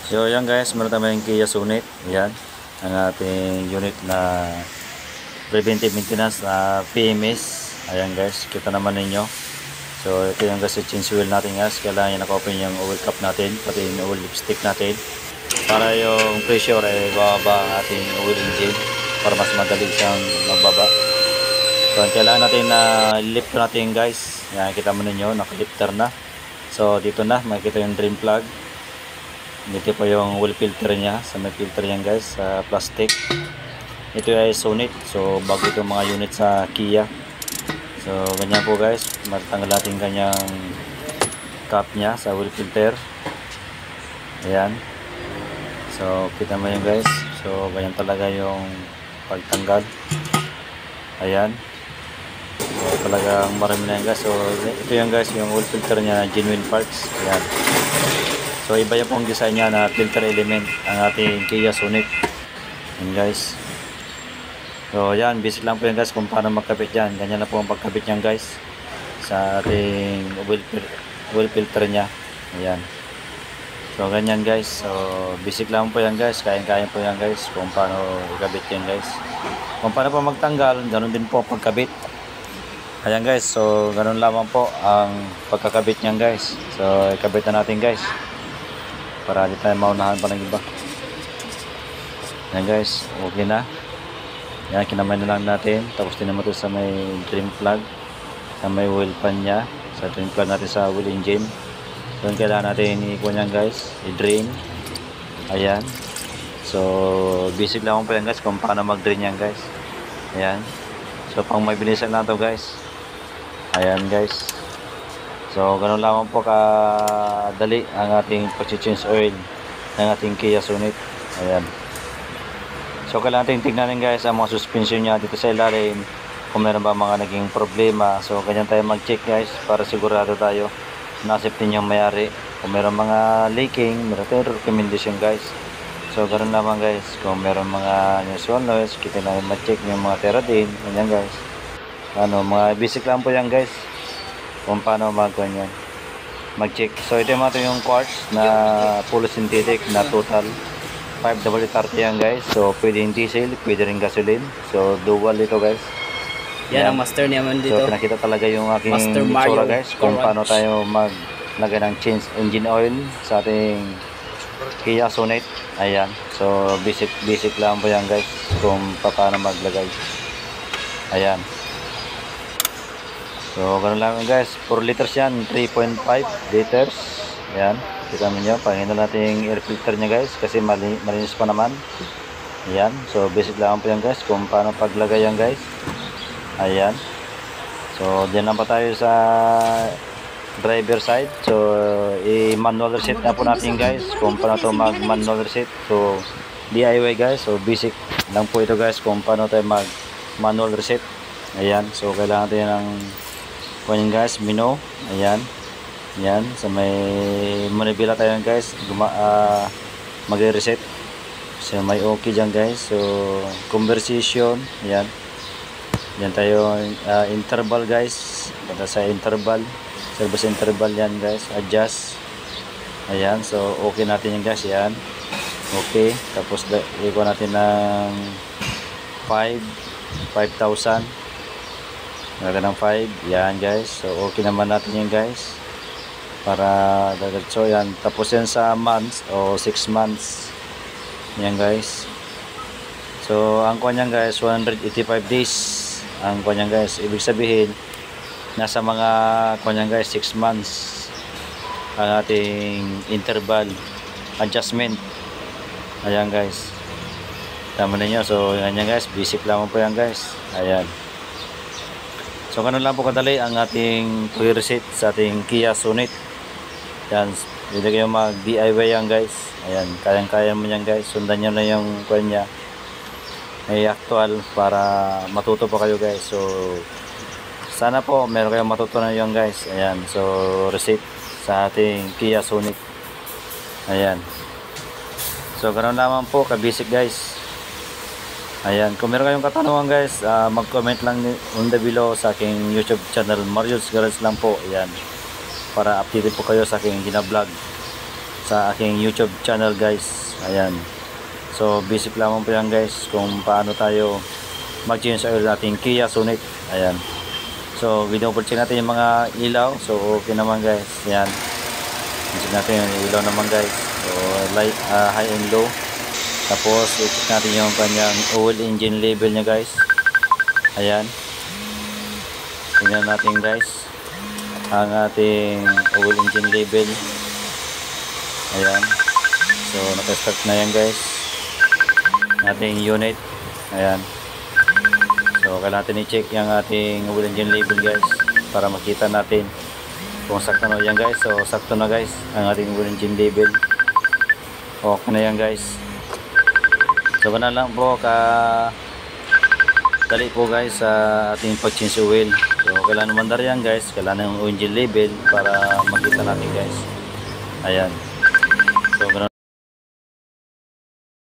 So yan guys, meron tayong Kia Sonet. Yan, ang ating unit na preventive maintenance na PMS. Ayan guys, kita naman ninyo. So ito yung guys, change wheel natin guys. Kailangan yung naka-open yung oil cap natin, pati yung oil lipstick natin, para yung pressure ay bababa ang ating oil engine, para mas madali siyang magbaba. So kailangan natin na lift natin guys. Yan, kita mo ninyo, naka-lifter na. So dito na, makikita yung drain plug. Dito po yung oil filter niya, sa may filter yan guys, sa plastic. Ito ay Sonet, so bago itong mga unit sa Kia. So ganyan po guys, matanggal natin kanyang cap niya sa oil filter. Ayan, so kita mo yun guys, so ganyan talaga yung pagtanggal. Ayan, so talagang marami na yan guys. So ito yan guys, yung oil filter niya, genuine parts. Ayan, so iba yung pong design niya na filter element ang ating Kia Sonet. Yan guys. So yan, basic lang po yan guys kung paano magkabit yan. Ganyan na po ang pagkabit yan guys sa ating oil filter niya. Ayan. So ganyan guys. So basic lang po yan guys. Kaya-kaya po yan guys kung paano ikabit yan guys. Kung paano po magtanggal, ganun din po pagkabit. Ayan guys. So ganun lamang po ang pagkakabit niyan guys. So ikabit na natin guys, para di tayo maunahan pa ng iba. Yan guys, okay na. Yan, kinamay na lang natin. Tapos tinama ito sa may drain plug, sa may oil pan nya, sa drain plug natin sa oil engine. So yung kailangan natin i-ikuha yan guys, i-drain. Ayan. So basic lang po yan guys kung paano mag-drain yan guys. Ayan. So pang may bilisan lang to guys. Ayan guys. So ganun lamang po kadali ang ating pag-change oil ng ating Kia Sonet. Ayan. So kailangan natin tignan guys ang mga suspension niya dito sa ilalim, kung meron ba mga naging problema. So ganyan tayo mag-check guys, para sigurado tayo na safety yung mayari. Kung meron mga leaking, meron tayong recommendation guys. So ganun naman guys, kung meron mga unusual noise, kita na mag-check yung mga teradine. Ganyan guys, ano, mga basic lang po yan guys kung paano mag-check. So ito yung quartz na full synthetic na total 5W30 yan guys. So pwede yung diesel, pwede rin gasoline. So dual ito guys. Yan ang master naman dito. So pinakita talaga yung aking itsura guys kung paano tayo maglagay ng change engine oil sa ating Kia Sonet. Ayan. So basic lang po yan guys kung paano maglagay. Ayan. So ganun lang guys, 4 liters yan, 3.5 liters. Ayan, kita mo nyo, panginoon natin yung air filter nya guys, kasi malinis pa naman. Ayan, so basic lang po yan guys kung paano paglagay yan guys. Ayan, so dyan lang pa tayo sa driver side. So i-manual reset na po natin guys kung paano to mag-manual reset. So DIY guys, so basic lang po ito guys kung paano tayo mag-manual reset. Ayan, so kailangan tayo ng kunin guys, mino. Ayan. Yan, sa may manibila tayo guys, mag-reset. So may okay dyan guys. So conversation, ayan. Yan tayo, interval guys. Punta sa interval, service interval yan guys, adjust. Ayan, so okay natin yan guys, yan. Okay, tapos ikuha natin ng 5,000. Naga ng 5, yan guys. So okay naman natin yan guys, para dagdag. So yan, tapos yan sa months o 6 months yan guys. So ang kuha niyan guys, 185 days ang kuha niyan guys. Ibig sabihin nasa mga kuha niyan guys 6 months ang ating interval adjustment. Ayan guys, tama ninyo. So yan guys, basic lang po yan guys. Ayan. So ganun lang po kadali ang ating pre-reset sa ating Kia Sonet. Yan, pwede kayo mag-DIY yan guys. Ayan, kayang-kaya mo yan guys. Sundan nyo na yung kanya ay actual para matuto pa kayo guys. So sana po meron kayong matutunan yan guys. Ayan, so reset sa ating Kia Sonet. Ayan. So ganun naman po ka-basic guys. Ayan, kung meron kayong katanungan guys, mag-comment lang on the below sa aking YouTube channel, Mario's Garage lang po. Ayan, para updated po kayo sa aking gina-vlog. sa aking YouTube channel guys. Ayan. So basic lamang po yan guys kung paano tayo mag-change oil natin Kia Sonet. Ayan. So video check natin yung mga ilaw. So okay naman guys. Ayan. Check natin yung ilaw naman guys. So light, high and low. Tapos i-check natin yung kanyang oil engine level nya guys. Ayan. Tingnan natin guys ang ating oil engine level. Ayan. So naka-start na yan guys ating unit. Ayan. So kailangan natin i-check yung ating oil engine level guys para makita natin kung sakto na yan guys. So sakto na guys ang ating oil engine level. Okay na yan guys. So ganun lang po dali po guys sa ating pag-change oil. So kailangan mandar yan guys, kailangan ng oil engine level para makita natin guys. Ayan.